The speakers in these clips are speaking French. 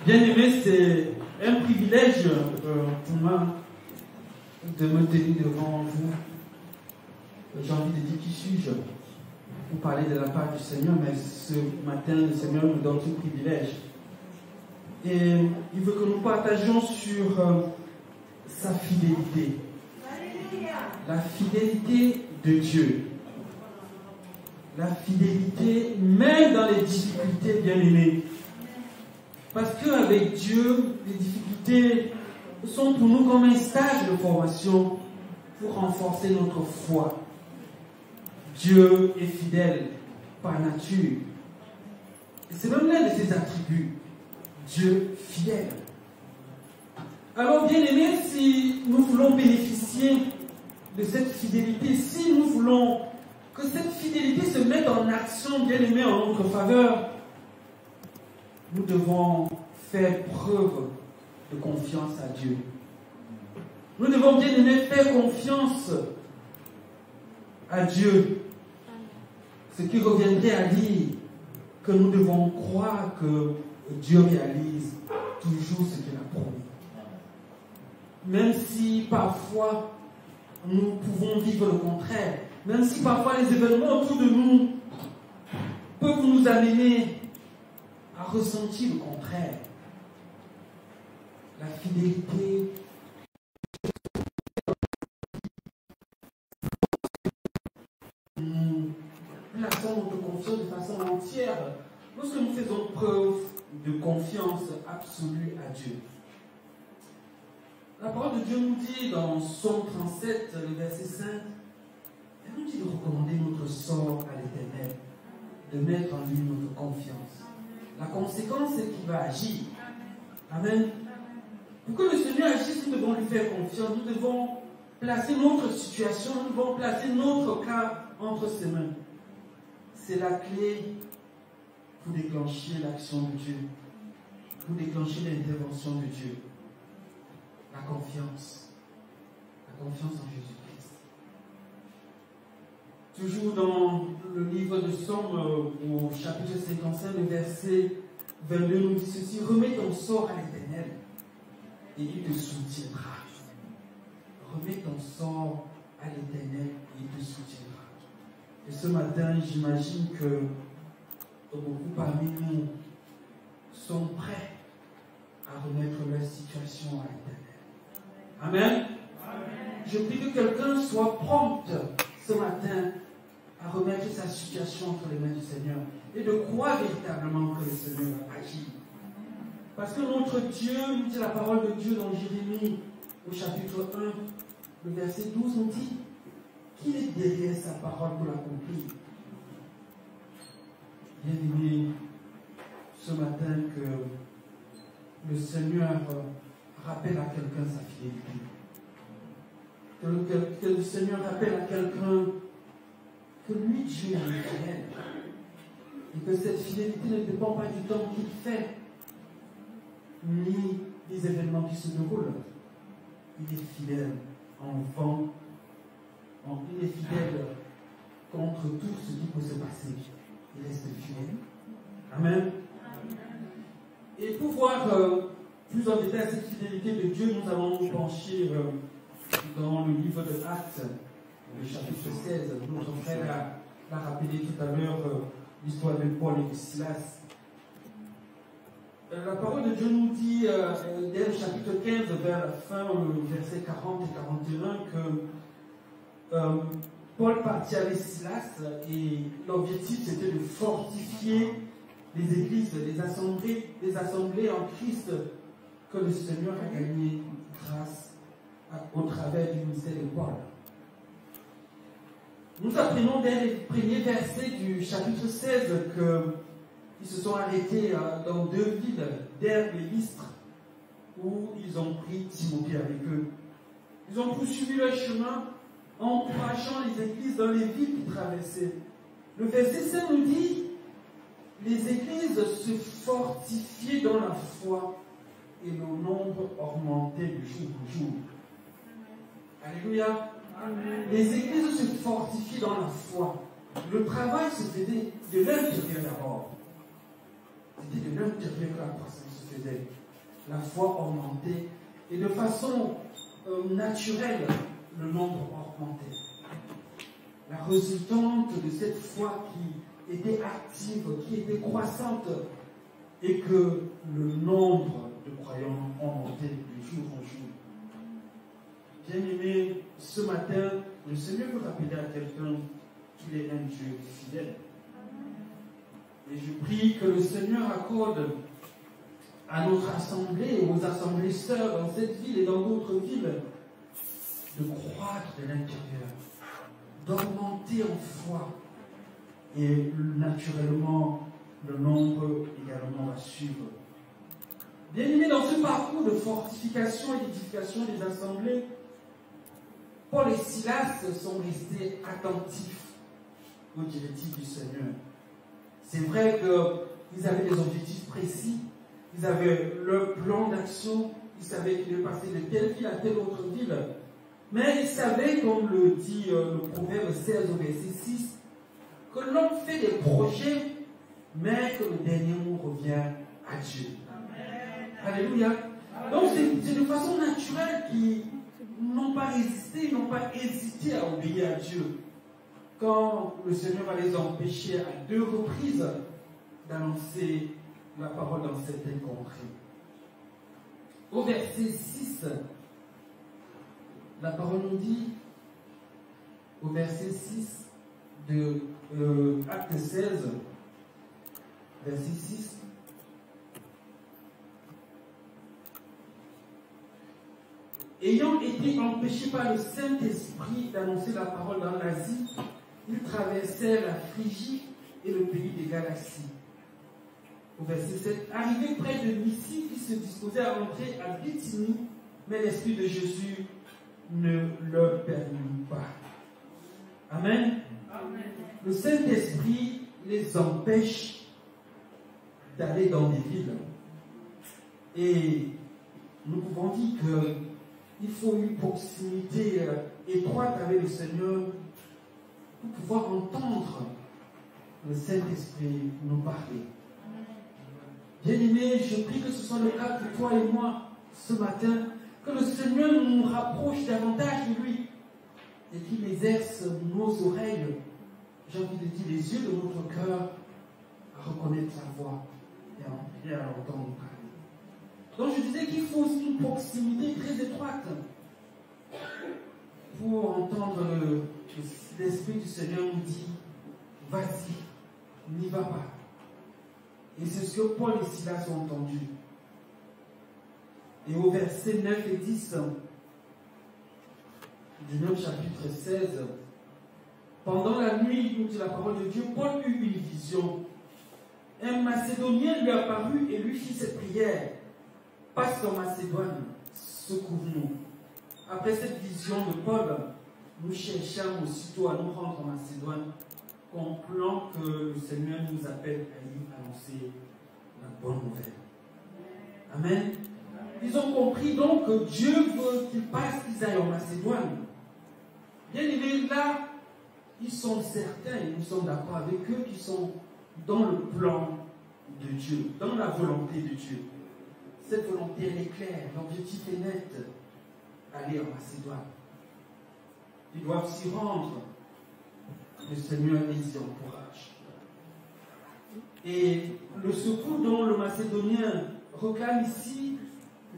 Bien-aimé, c'est un privilège pour moi de me tenir devant vous. J'ai envie de dire qui suis-je pour parler de la part du Seigneur, mais ce matin, le Seigneur nous donne ce privilège. Et il veut que nous partagions sur sa fidélité. La fidélité de Dieu. La fidélité, même dans les difficultés, bien-aimés. Parce qu'avec Dieu, les difficultés sont pour nous comme un stage de formation pour renforcer notre foi. Dieu est fidèle par nature. Et c'est même l'un de ses attributs. Dieu fidèle. Alors, bien-aimés, si nous voulons bénéficier de cette fidélité, si nous voulons que cette fidélité se mette en action, bien-aimés, en notre faveur, nous devons faire preuve de confiance à Dieu. Nous devons, bien aimés, faire confiance à Dieu. Ce qui reviendrait à dire que nous devons croire que Dieu réalise toujours ce qu'il a promis. Même si parfois nous pouvons vivre le contraire, même si parfois les événements autour de nous peuvent nous amener à ressentir le contraire. La fidélité nous plaçons notre confiance de façon entière lorsque nous faisons preuve de confiance absolue à Dieu. La parole de Dieu nous dit dans Psaume 37, le verset 5, elle nous dit de recommander notre sort à l'Éternel, de mettre en lui notre confiance. La conséquence, c'est qu'il va agir. Amen. Pour que le Seigneur agisse, nous devons lui faire confiance. Nous devons placer notre situation, nous devons placer notre cas entre ses mains. C'est la clé pour déclencher l'action de Dieu, pour déclencher l'intervention de Dieu. La confiance. La confiance en Jésus-Christ. Toujours dans le livre de Psaume, au chapitre 55, le verset 22, nous dit ceci: remets ton sort à l'Éternel et il te soutiendra. Remets ton sort à l'Éternel et il te soutiendra. Et ce matin, j'imagine que beaucoup parmi nous sont prêts à remettre leur situation à l'Éternel. Amen. Je prie que quelqu'un soit prompt ce matin à remettre sa situation entre les mains du Seigneur et de croire véritablement que le Seigneur agit. Parce que notre Dieu, nous dit la parole de Dieu dans Jérémie au chapitre 1, le verset 12 nous dit qu'il est derrière sa parole pour l'accomplir. Bien-aimé, ce matin que le Seigneur rappelle à quelqu'un sa fidélité. Que le Seigneur rappelle à quelqu'un que lui, Dieu, est fidèle. Et que cette fidélité ne dépend pas du temps qu'il fait, ni des événements qui se déroulent. Il est fidèle il est fidèle contre tout ce qui peut se passer. Il reste fidèle. Amen. Et pour voir plus en détail cette fidélité de Dieu, nous allons nous pencher dans le livre de Actes, le chapitre 16. Notre frère l'a rappelé tout à l'heure, l'histoire de Paul et de Silas. La parole de Dieu nous dit, dès le chapitre 15, vers la fin, le verset 40 et 41, que Paul partit avec Silas et l'objectif c'était de fortifier les églises, les assemblées en Christ que le Seigneur a gagné grâce au travers du ministère de Paul. Nous apprenons dès les premiers versets du chapitre 16 qu'ils se sont arrêtés dans deux villes, Derbe et Lystre, où ils ont pris Timothée avec eux. Ils ont poursuivi leur chemin, encourageant les églises dans les villes qu'ils traversaient. Le verset 5 nous dit, les églises se fortifiaient dans la foi et le nombre augmentait de jour en jour. Alléluia. Amen. Les églises se fortifiaient dans la foi. Le travail se faisait de l'intérieur d'abord. C'était de l'intérieur que la croissance se faisait. La foi augmentait et de façon naturelle, le nombre augmentait. La résultante de cette foi qui était active, qui était croissante, et que le nombre de croyants augmentait de jour en jour. Bien-aimé, ce matin, le Seigneur veut rappeler à quelqu'un qu'il est un Dieu fidèle. Et je prie que le Seigneur accorde à notre assemblée, aux assemblées sœurs dans cette ville et dans d'autres villes, de croître de l'intérieur, d'augmenter en foi. Et naturellement, le nombre également va suivre. Bien aimé, dans ce parcours de fortification et d'édification des assemblées, Paul et Silas sont restés attentifs aux directives du Seigneur. C'est vrai qu'ils avaient des objectifs précis, ils avaient leur plan d'action, ils savaient qu'ils devaient passer de telle ville à telle autre ville. Mais ils savaient, comme le dit le proverbe 16 au verset 6, que l'homme fait des projets, mais que le dernier mot revient à Dieu. Amen. Alléluia. Donc c'est de façon naturelle qu'ils n'ont pas résisté, ils n'ont pas hésité à obéir à Dieu. Quand le Seigneur va les empêcher à 2 reprises d'annoncer la parole dans certaines contrées. Au verset 6, la parole nous dit, au verset 6 de Acte 16, verset 6, ayant été empêchés par le Saint-Esprit d'annoncer la parole dans l'Asie, ils traversèrent la Phrygie et le pays des Galaties. Au verset 7, arrivés près de Mysie, ils se disposaient à entrer à Bithynie, mais l'Esprit de Jésus ne leur permit pas. Amen. Amen. Le Saint-Esprit les empêche d'aller dans des villes. Et nous pouvons dire qu'il faut une proximité étroite avec le Seigneur pour pouvoir entendre le Saint-Esprit nous parler. Bien-aimés, je prie que ce soit le cas pour toi et moi ce matin, que le Seigneur nous rapproche davantage de lui et qu'il exerce nos oreilles, j'ai envie de dire les yeux de notre cœur, à reconnaître sa voix et à l'entendre parler. Donc je disais qu'il faut aussi une proximité très étroite pour entendre l'Esprit du Seigneur nous dit, vas-y, n'y va pas. Et c'est ce que Paul et Silas ont entendu. Et au verset 9 et 10 du même chapitre 16, pendant la nuit, nous dit la parole de Dieu, Paul eut une vision. Un Macédonien lui apparut et lui fit cette prière. Passe en Macédoine, secours-nous. Après cette vision de Paul, nous cherchâmes aussitôt à nous rendre en Macédoine, comprenant que le Seigneur nous appelle à lui annoncer la bonne nouvelle. Amen. Ils ont compris donc que Dieu veut qu'ils passent, qu'ils aillent en Macédoine. Bien aimés, là, ils sont certains, et nous sommes d'accord avec eux, qui sont dans le plan de Dieu, dans la volonté de Dieu. Cette volonté, elle est claire, l'objectif est net, aller en Macédoine. Ils doivent s'y rendre. Le Seigneur les y encourage. Et le secours dont le Macédonien reclame ici,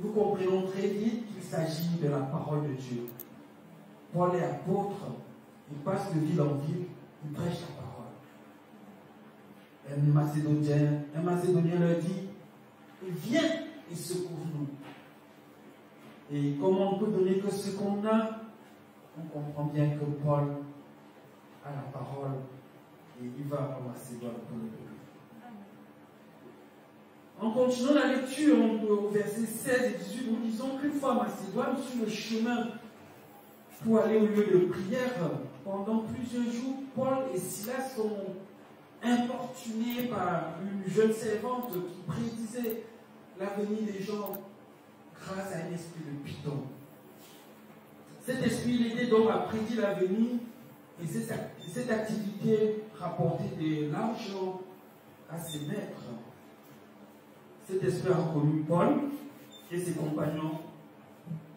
nous comprenons très vite qu'il s'agit de la parole de Dieu. Paul est apôtre, il passe de ville en ville, il prêche la parole. Un Macédonien leur dit, viens et secours-nous. Et comme on peut donner que ce qu'on a, on comprend bien que Paul a la parole et il va en Macédoine pour le peuple. En continuant la lecture, au verset 16 et 18, nous disons qu'une fois à Macédoine, sur le chemin pour aller au lieu de prière, pendant plusieurs jours, Paul et Silas sont importunés par une jeune servante qui prédisait l'avenir des gens grâce à un esprit de Python. Cet esprit l'aidait donc à prédire l'avenir et cette activité rapportait de l'argent à ses maîtres. Cet esprit a reconnu Paul et ses compagnons.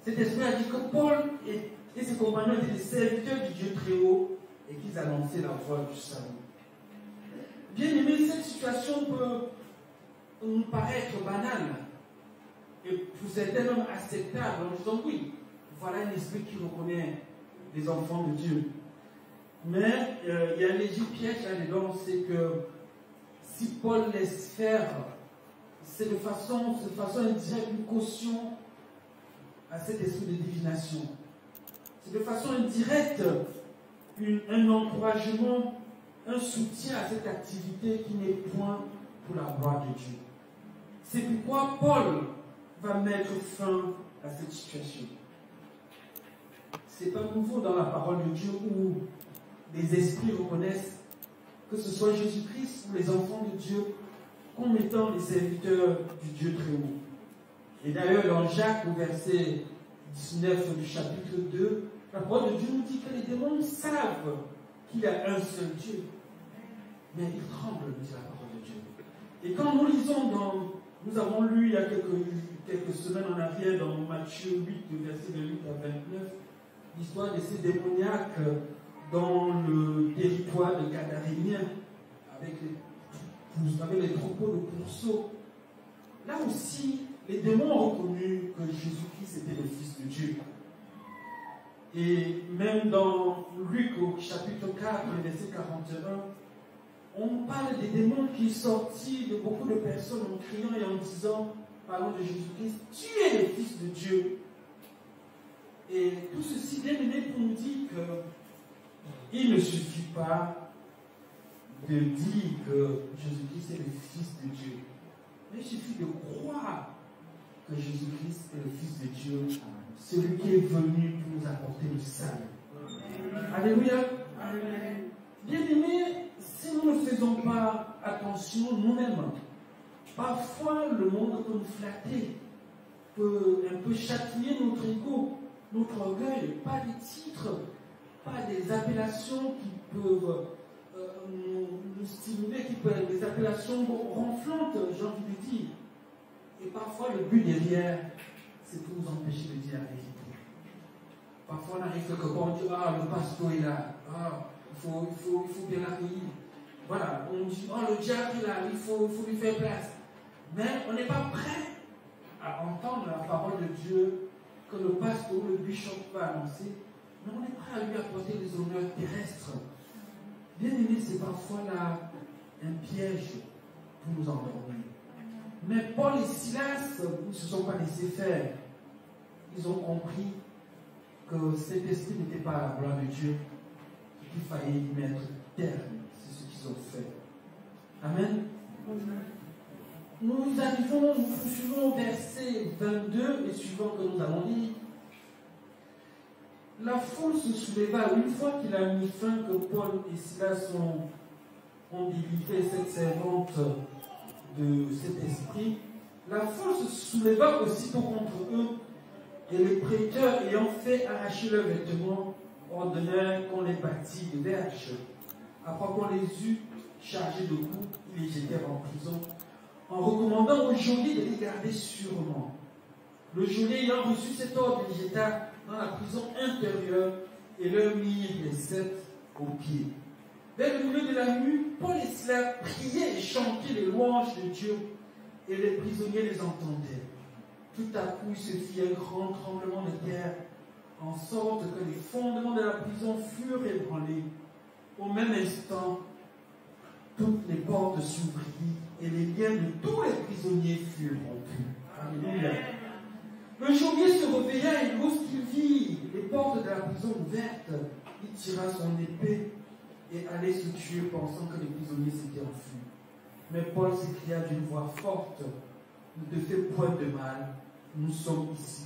Cet esprit a dit que Paul et ses compagnons étaient des serviteurs du Dieu très haut et qu'ils annonçaient la voie du salut. Bien aimé, cette situation peut nous paraître banale et pour certains même acceptable en disant oui, voilà un esprit qui reconnaît les enfants de Dieu. Mais il y a un léger piège là-dedans, c'est que si Paul laisse faire, c'est de façon indirecte une caution à cet esprit de divination. C'est de façon indirecte un encouragement, un soutien à cette activité qui n'est point pour la gloire de Dieu. C'est pourquoi Paul va mettre fin à cette situation. Ce n'est pas nouveau dans la parole de Dieu où les esprits reconnaissent que ce soit Jésus-Christ ou les enfants de Dieu comme étant les serviteurs du Dieu très haut. Et d'ailleurs, dans Jacques, au verset 19 du chapitre 2, la parole de Dieu nous dit que les démons savent qu'il y a un seul Dieu. Mais ils tremblent, nous dit la parole de Dieu. Et quand nous lisons nous avons lu il y a quelques semaines en arrière dans Matthieu 8, verset 28 à 29, l'histoire de ces démoniaques dans le territoire de Gadaréniens avec les troupeaux de pourceaux. Là aussi, les démons ont reconnu que Jésus-Christ était le Fils de Dieu. Et même dans Luc au chapitre 4, verset 41, on parle des démons qui sortis de beaucoup de personnes en criant et en disant, parlant de Jésus-Christ, tu es le Fils de Dieu. Et tout ceci bien aimé pour nous dire qu'il ne suffit pas de dire que Jésus-Christ est le Fils de Dieu. Mais il suffit de croire que Jésus-Christ est le Fils de Dieu, celui qui est venu pour nous apporter le salut. Alléluia. Bien aimé, si nous ne faisons pas attention nous-mêmes, parfois le monde peut nous flatter, peut un peu chatouiller notre ego, notre orgueil, pas des titres, pas des appellations qui peuvent nous stimuler, qui peuvent être des appellations ronflantes, j'ai envie de dire. Et parfois le but derrière, c'est pour nous empêcher de dire la vérité. Parfois on arrive quelque part, on dit, le pasteur est là, il faut bien l'accueillir. Voilà, on dit, le diable est là, il faut lui faire place. Mais on n'est pas prêt à entendre la parole de Dieu que le pasteur ou le bishop va annoncer, mais on est prêt à lui apporter des honneurs terrestres. Bien aimé, c'est parfois là un piège pour nous endormir. Mais Paul et Silas ne se sont pas laissés faire. Ils ont compris que cet esprit n'était pas à la gloire de Dieu, qu'il fallait y mettre terme. C'est ce qu'ils ont fait. Amen. Nous suivons au verset 22 et suivant que nous allons lire. La foule se souleva une fois qu'il a mis fin, que Paul et Silas ont délivré cette servante de cet esprit. La foule se souleva aussitôt contre eux, et les prêteurs ayant fait arracher leurs vêtements, ordonnèrent qu'on les bâtît de verges. Après qu'on les eut chargés de coups, ils les jetèrent en prison, en recommandant au geôlier de les garder sûrement. Le geôlier ayant reçu cet ordre, les jeta dans la prison intérieure et leur mirent les sept aux pieds. Vers le milieu de la nuit, Paul et Silas priaient et chantaient les louanges de Dieu, et les prisonniers les entendaient. Tout à coup, il se fit un grand tremblement de terre, en sorte que les fondements de la prison furent ébranlés. Au même instant, toutes les portes s'ouvrirent et les liens de tous les prisonniers furent rompus. Alléluia. Le geôlier se réveilla et lorsqu'il vit les portes de la prison ouvertes, il tira son épée et allait se tuer, pensant que les prisonniers s'étaient enfuis. Mais Paul s'écria d'une voix forte: ne te fais point de mal, nous sommes ici.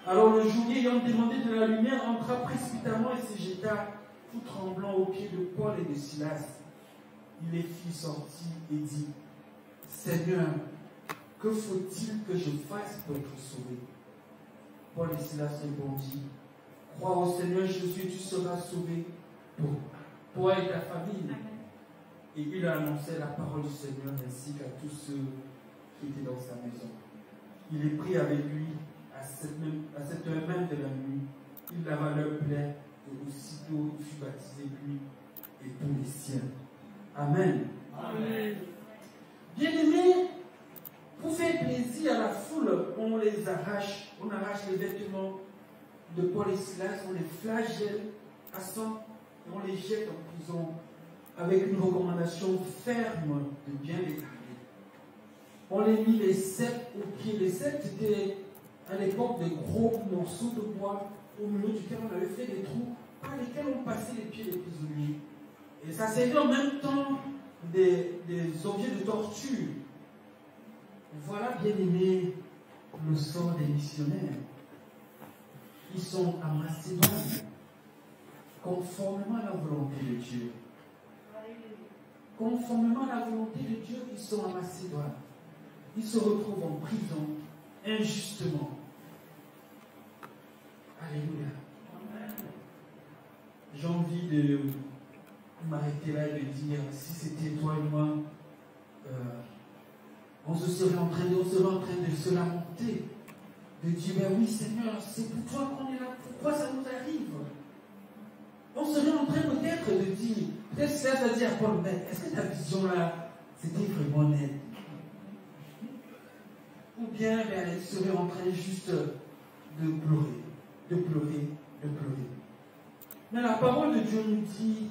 Alors le geôlier, ayant demandé de la lumière, entra précipitamment et se jeta tout tremblant aux pieds de Paul et de Silas. Il les fit sortir et dit: Seigneur, que faut-il que je fasse pour être sauvé? Paul et Silas répondit: Crois au Seigneur Jésus et tu seras sauvé, toi et ta famille. Et il annonçait la parole du Seigneur ainsi qu'à tous ceux qui étaient dans sa maison. Il les prit avec lui à cette heure même de la nuit. Il lava leur plaie et aussitôt il fut baptisé, lui et tous les siens. Amen. Amen. Bien-aimés, pour faire plaisir à la foule, on arrache les vêtements de Paul et Silas, on les flagelle à sang et on les jette en prison avec une recommandation ferme de bien les garder. On les mit les sept aux pieds. Les sept étaient à l'époque des gros morceaux de bois au milieu duquel on avait fait des trous par lesquels on passait les pieds des prisonniers. Et ça servait en même temps des objets de torture. Voilà, bien aimé, le sort des missionnaires. Ils sont à Macédoine, conformément à la volonté de Dieu. Conformément à la volonté de Dieu, ils sont à Macédoine. Ils se retrouvent en prison injustement. Alléluia. J'ai envie de m'arrêter là et de dire, si c'était toi et moi, on serait en train de se lamenter, de dire, ben oui Seigneur, c'est pour toi qu'on est là, pourquoi ça nous arrive? On serait en train peut-être de dire, peut-être ça va dire à Paul, mais est-ce que ta vision là, c'était vraiment net? Ou bien elle serait en train juste de pleurer. Mais la parole de Dieu nous dit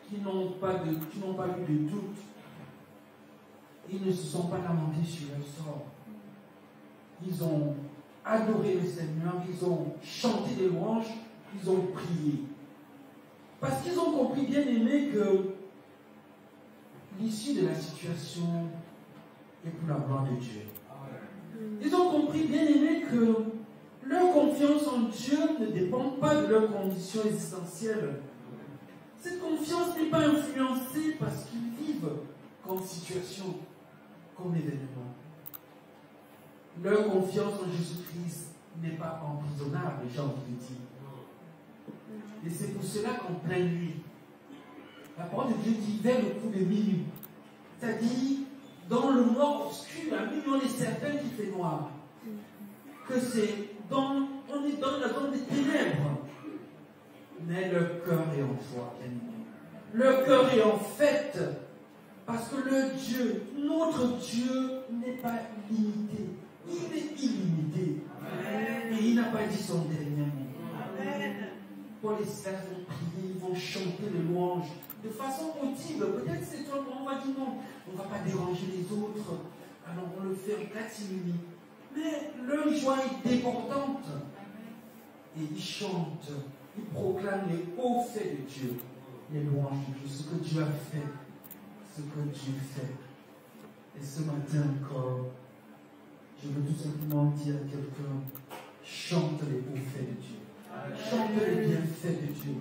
qu'ils n'ont pas eu de doute. Ils ne se sont pas lamentés sur leur sort. Ils ont adoré le Seigneur, ils ont chanté des louanges, ils ont prié. Parce qu'ils ont compris, bien aimé, que l'issue de la situation est pour la gloire de Dieu. Ils ont compris, bien aimé, que leur confiance en Dieu ne dépend pas de leurs conditions existentielles. Cette confiance n'est pas influencée parce qu'ils vivent comme situation, comme événement. Leur confiance en Jésus-Christ n'est pas emprisonnable, j'ai envie de dire. Et c'est pour cela qu'en pleine nuit, la parole de Dieu dit vers le coup de minuit, c'est-à-dire dans le noir obscur, à million des serpents qui fait noir, que on est dans la zone des ténèbres, mais leur cœur est en foi, bien aimé. Leur cœur est en fête, parce que notre Dieu n'est pas limité, il est illimité. Et il n'a pas dit son dernier mot. Paul et Silas vont prier, ils vont chanter les louanges de façon audible. Peut-être c'est toi, on va dire non, on ne va pas déranger les autres. Alors on le fait en catimini. Mais leur joie est débordante. Et ils chantent, ils proclament les hauts faits de Dieu, les louanges de Dieu, ce que Dieu a fait, ce que Dieu fait. Et ce matin encore, je veux tout simplement dire à quelqu'un, chante les hauts faits de Dieu. Chante les bienfaits de Dieu.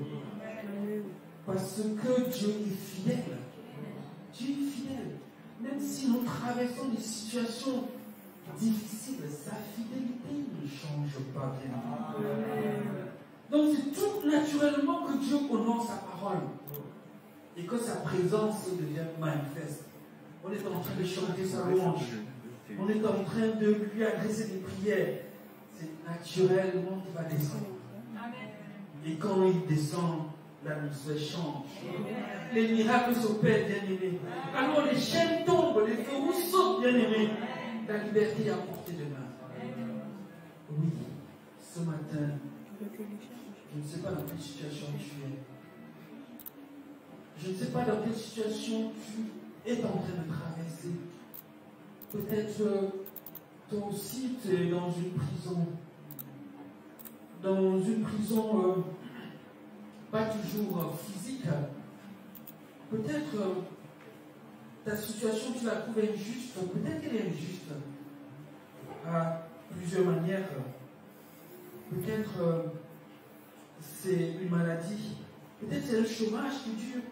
Parce que Dieu est fidèle. Dieu est fidèle. Même si nous traversons des situations difficiles, sa fidélité ne change pas bien. Donc c'est tout naturellement que Dieu honore sa parole. Et que sa présence devient manifeste. On est en train de chanter sa louange. On est en train de lui adresser des prières. C'est naturellement qu'il va descendre. Et quand il descend, l'atmosphère change. Les miracles s'opèrent, bien-aimés. Alors les chaînes tombent, les verrous sautent, bien-aimés. La liberté est à portée de main. Oui, ce matin, je ne sais pas dans quelle situation tu es. Je ne sais pas dans quelle situation tu es en train de traverser. Peut-être toi aussi tu es dans une prison. Dans une prison pas toujours physique. Peut-être ta situation tu la trouves injuste. Peut-être qu'elle est injuste à plusieurs manières. Peut-être c'est une maladie. Peut-être c'est un chômage qui dure.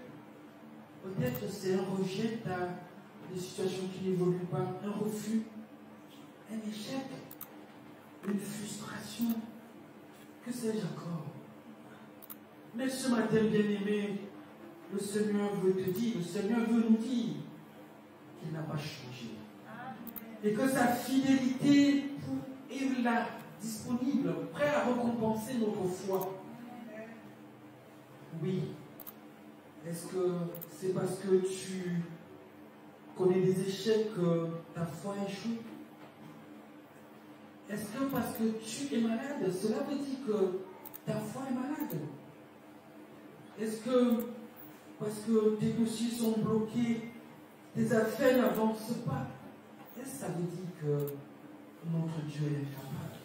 Peut-être c'est un rejet à des situations qui n'évoluent pas. Un refus. Un échec. Une frustration. Que sais-je encore? Mais ce matin, bien-aimé, le Seigneur veut te dire, le Seigneur veut nous dire qu'il n'a pas changé. Et que sa fidélité est là, disponible, prêt à récompenser notre foi. Oui. Est-ce que c'est parce que tu connais des échecs que ta foi échoue? Est-ce que parce que tu es malade, cela veut dire que ta foi est malade? Est-ce que parce que tes dossiers sont bloqués, tes affaires n'avancent pas? Est-ce que ça veut dire que notre Dieu est incapable?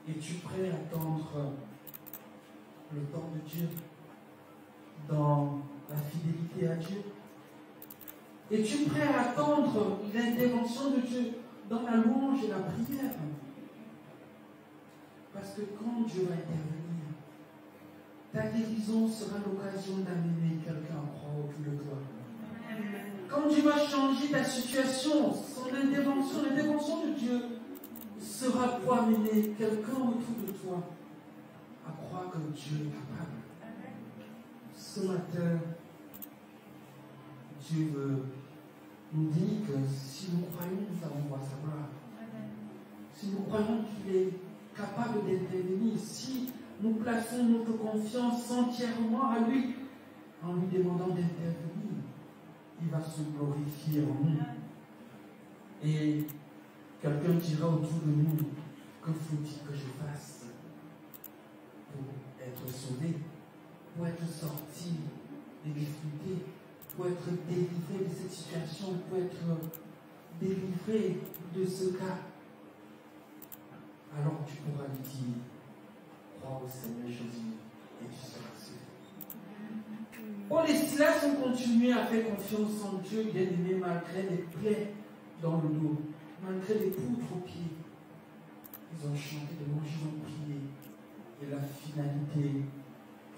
Es-tu prêt à attendre le temps de Dieu dans la fidélité à Dieu? Es-tu prêt à attendre l'intervention de Dieu dans la louange et la prière? Parce que quand Dieu va intervenir, ta guérison sera l'occasion d'amener quelqu'un à croire autour de toi. Quand Dieu va changer ta situation, son intervention, l'intervention de Dieu sera pour amener quelqu'un autour de toi à croire que Dieu est capable. Ce matin, Dieu veut nous dire que si nous croyons, nous allons voir sa gloire. Si nous croyons qu'il est capable d'intervenir, si nous plaçons notre confiance entièrement à lui, en lui demandant d'intervenir, il va se glorifier en nous. Et quelqu'un dira autour de nous, que faut-il que je fasse pour être sauvé, pour être sorti des difficultés, pour être délivré de cette situation, pour être délivré de ce cas? Alors tu pourras lui dire, crois au Seigneur Jésus et tu seras sauvé. Paul et Silas ont continué à faire confiance en Dieu, bien-aimé, malgré les plaies dans le dos, malgré les poutres aux pieds. Ils ont chanté des louanges, ils ont prié. Et la finalité,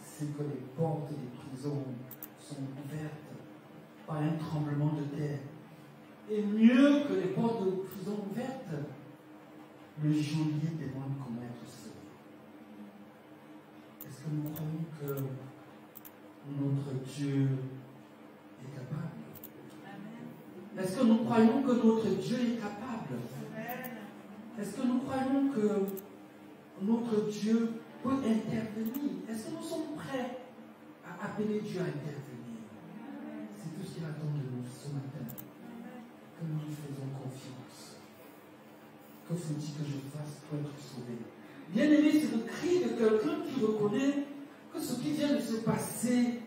c'est que les portes des prisons sont ouvertes par un tremblement de terre. Et mieux que les portes de prison ouvertes, le geôlier demande comment être sauvé. Est-ce que nous croyons que notre Dieu est capable? Est-ce que nous croyons que notre Dieu est capable? Est-ce que nous croyons que notre Dieu peut intervenir? Est-ce que nous sommes prêts à appeler Dieu à intervenir? C'est tout ce qu'il attend de nous ce matin. Que nous lui faisons confiance. Que faut-il que je fasse pour être sauvé? Bien-aimé, c'est le cri de quelqu'un qui reconnaît que ce qui vient de se passer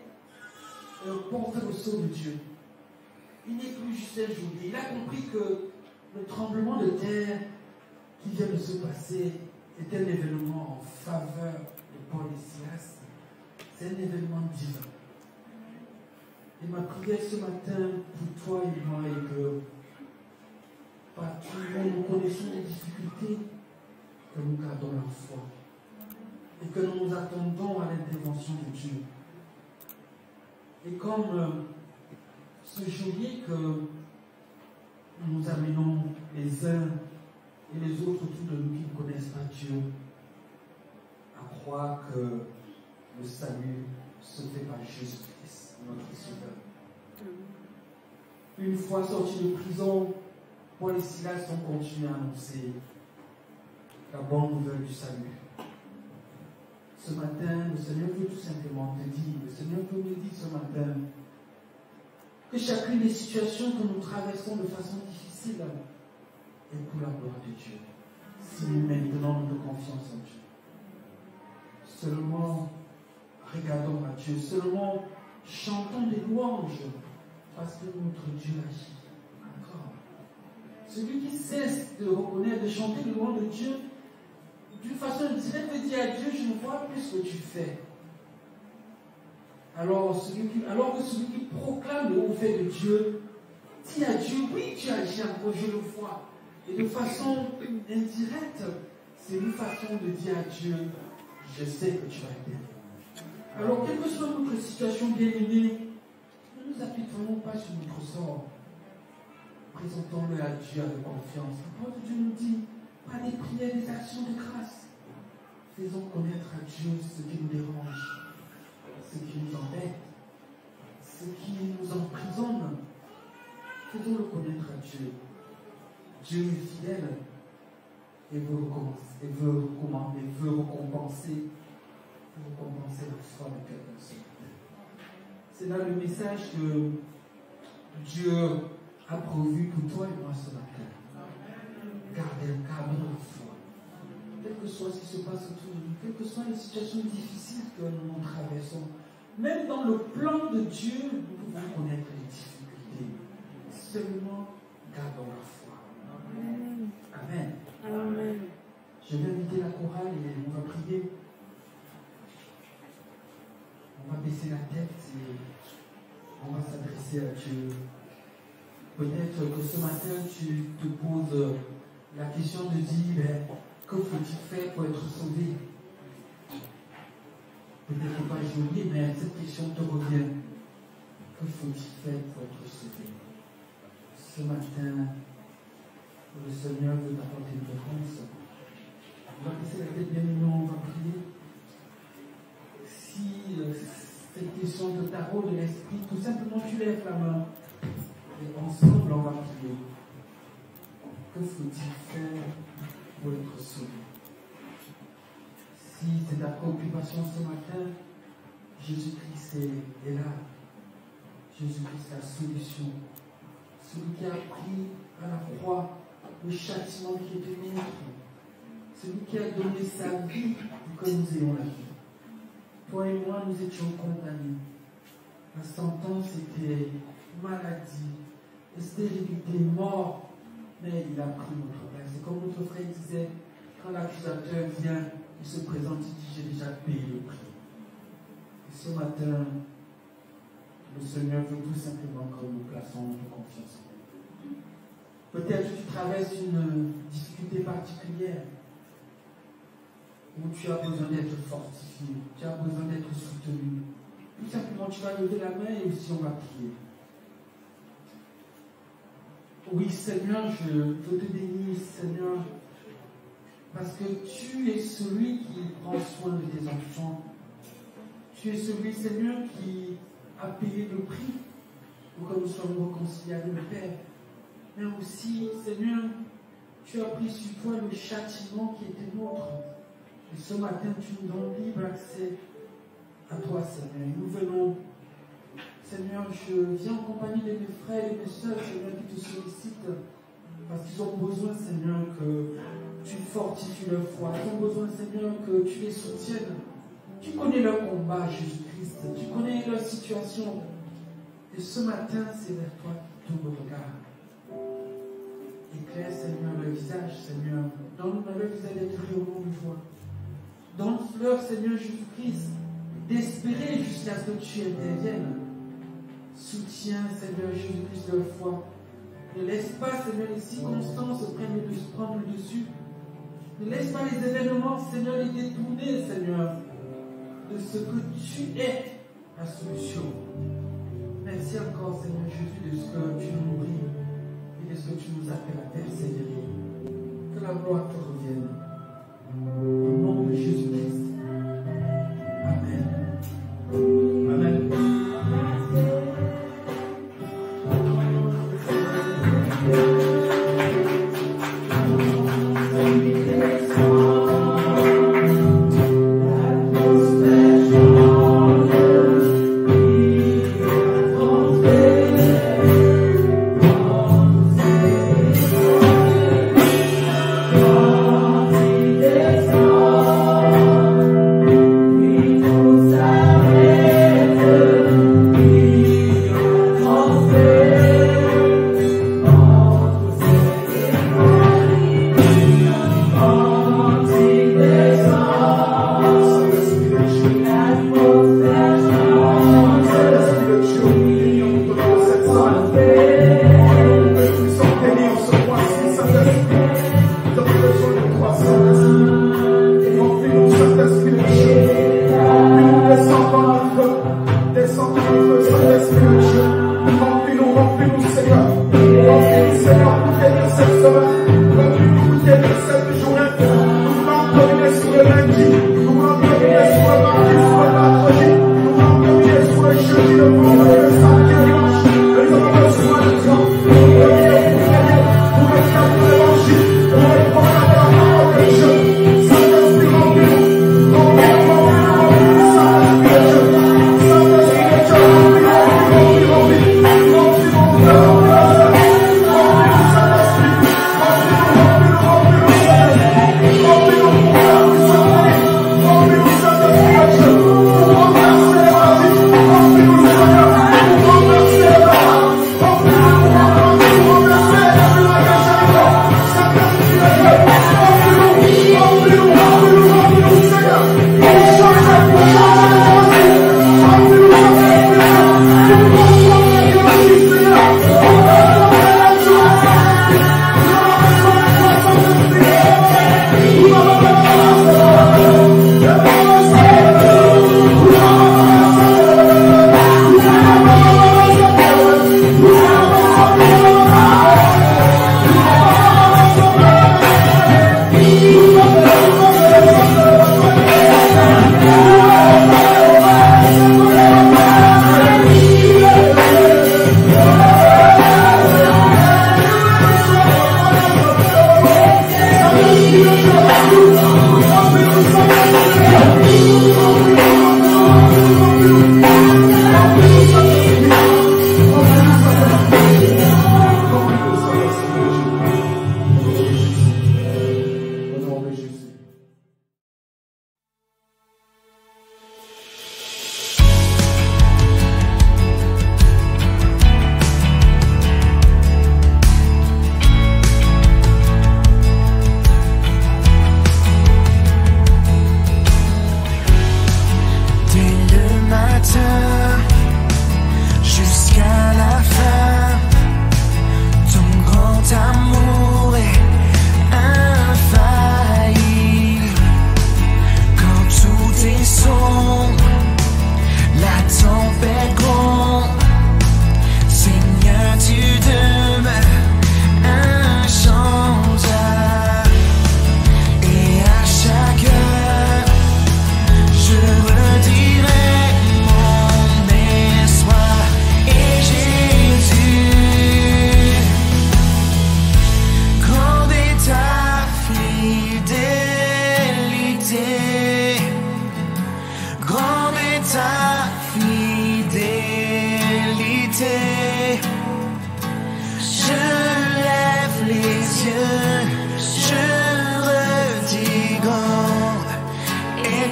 porte le sceau de Dieu. Il n'est plus juste un journée. Il a compris que le tremblement de terre qui vient de se passer est un événement en faveur de Paul et Silas. C'est un événement divin. Et ma prière ce matin pour toi et moi est que partout où nous connaissons les difficultés, que nous gardons la foi et que nous nous attendons à l'intervention de Dieu. Et comme ce geôlier que nous amenons les uns et les autres autour de nous qui ne connaissent pas Dieu à croire que le salut se fait par Jésus-Christ, notre Sauveur. Une fois sortis de prison, Paul et Silas ont continué à annoncer la bonne nouvelle du salut. Ce matin, le Seigneur veut tout simplement te dire, le Seigneur veut me dire ce matin que chacune des situations que nous traversons de façon difficile est pour la gloire de Dieu. Si nous maintenant notre confiance en Dieu. Seulement regardons à Dieu, seulement chantons des louanges parce que notre Dieu agit encore. Celui qui cesse de reconnaître, de chanter le louange de Dieu, d'une façon directe, de dire à Dieu, je ne vois plus ce que tu fais. Alors que celui qui proclame le haut fait de Dieu, dit à Dieu, oui, tu agis encore, je le vois. Et de façon indirecte, c'est une façon de dire à Dieu, je sais que tu vas être. Alors, quelle que soit notre situation bien-aimée, ne nous appliquons pas sur notre sort. Présentons-le à Dieu avec confiance. La parole de Dieu nous dit, par des prières, des actions de grâce, faisons connaître à Dieu ce qui nous dérange, ce qui nous embête, ce qui nous emprisonne. Faisons-le connaître à Dieu. Dieu est fidèle et veut récompenser la foi de quelqu'un. C'est là le message que Dieu a prévu pour toi et moi ce matin. Gardons la foi. Quel que soit ce qui se passe autour de nous, quelles que soient les situations difficiles que nous traversons, même dans le plan de Dieu, nous pouvons connaître les difficultés. Seulement, gardons la foi. Amen. Amen. Amen. Je vais inviter la chorale et on va prier. On va baisser la tête et on va s'adresser à Dieu. Peut-être que ce matin, tu te poses la question de dire, que faut-il faire pour être sauvé? Peut-être pas joli, mais cette question te revient. Que faut-il faire pour être sauvé? Ce matin, le Seigneur veut t'apporter une réponse. On va baisser la tête bien mignon, on va prier. Si cette question de tarot de l'esprit, tout simplement tu lèves la main et ensemble on va prier. Que faut-il faire pour être sauvé? Si c'est ta préoccupation ce matin, Jésus-Christ est là. Jésus-Christ est la solution. Celui qui a pris à la croix le châtiment qui était nôtre. Celui qui a donné sa vie pour que nous ayons la vie. Toi et moi, nous étions condamnés. La sentence était maladie, stérilité, mort. Mais il a pris notre place. C'est comme notre frère disait, quand l'accusateur vient, il se présente, il dit, j'ai déjà payé le prix. Et ce matin, le Seigneur veut tout simplement que nous plaçons notre confiance en lui. Peut-être que tu traverses une difficulté particulière où tu as besoin d'être fortifié, tu as besoin d'être soutenu. Tout simplement, tu vas lever la main et aussi on va prier. Oui, Seigneur, je veux te bénir, Seigneur, parce que tu es celui qui prend soin de tes enfants. Tu es celui, Seigneur, qui a payé le prix pour que nous soyons réconciliés avec le Père. Mais aussi, Seigneur, tu as pris sur toi le châtiment qui était nôtre. Et ce matin, tu nous donnes libre accès à toi, Seigneur. Nous venons, Seigneur, je viens en compagnie de mes frères et mes soeurs, Seigneur, qui te sollicitent parce qu'ils ont besoin, Seigneur, que tu fortifies leur foi. Ils ont besoin, Seigneur, que tu les soutiennes. Tu connais leur combat, Jésus-Christ. Tu connais leur situation. Et ce matin, c'est vers toi tout le regard. Éclaire, Seigneur, le visage, Seigneur. Donne-leur le visage d'être rayonnant de joie. Donne-leur, Seigneur Jésus-Christ, d'espérer jusqu'à ce que tu interviennes. Soutiens, Seigneur Jésus-Christ, leur foi. Ne laisse pas, Seigneur, les circonstances prendre le dessus. Ne laisse pas les événements, Seigneur, les détourner, Seigneur, de ce que tu es, la solution. Merci encore, Seigneur Jésus, de ce que tu nous nourris et de ce que tu nous appelles à persévérer. Que la gloire te revienne. Au nom de Jésus-Christ. Amen. Amen. Oh,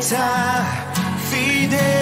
ta fidélité.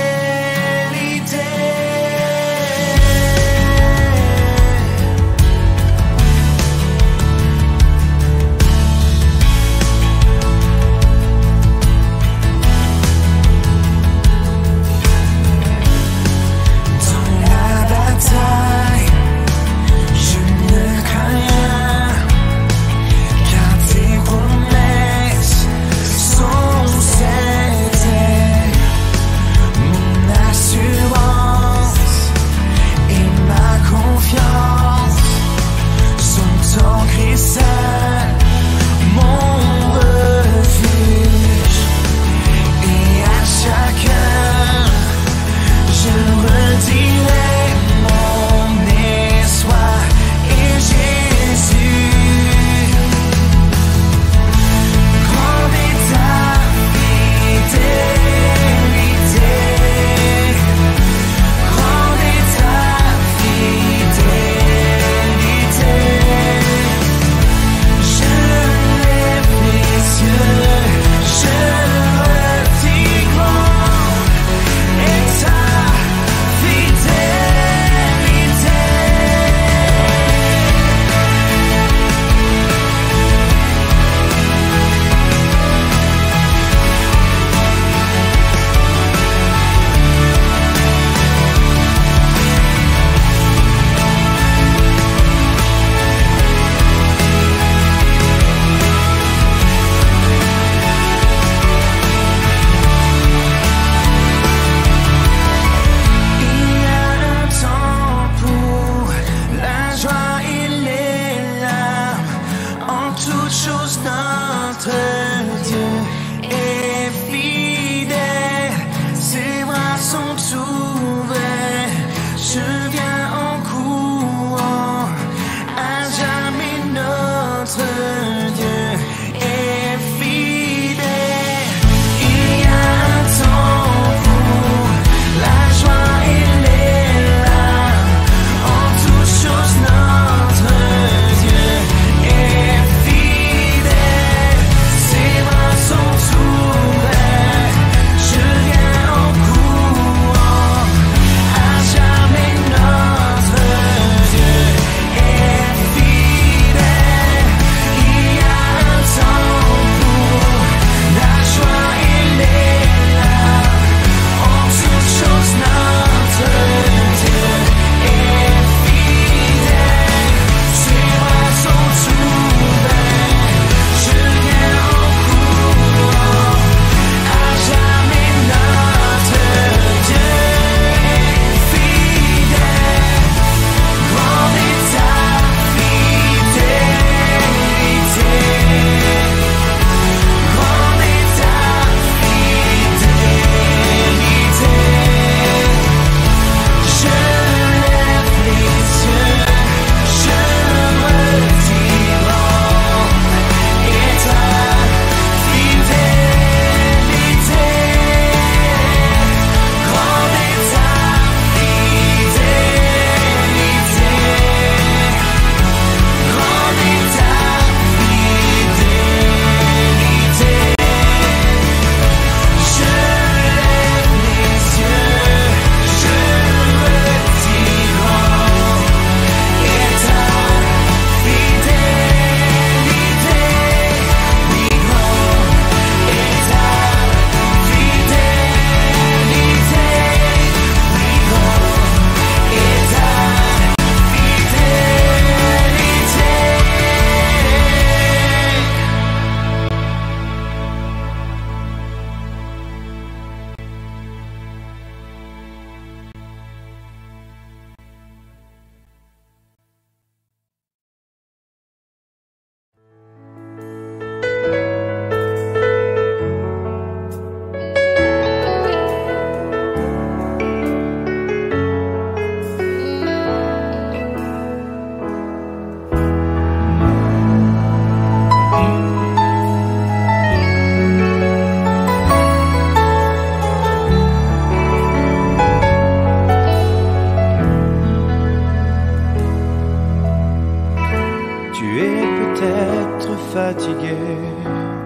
fatigué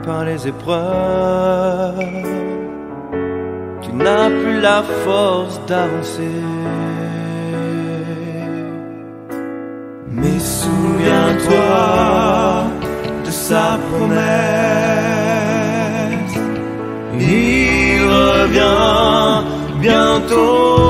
par les épreuves. n'a plus la force d'avancer. Mais souviens-toi de sa promesse, il revient bientôt.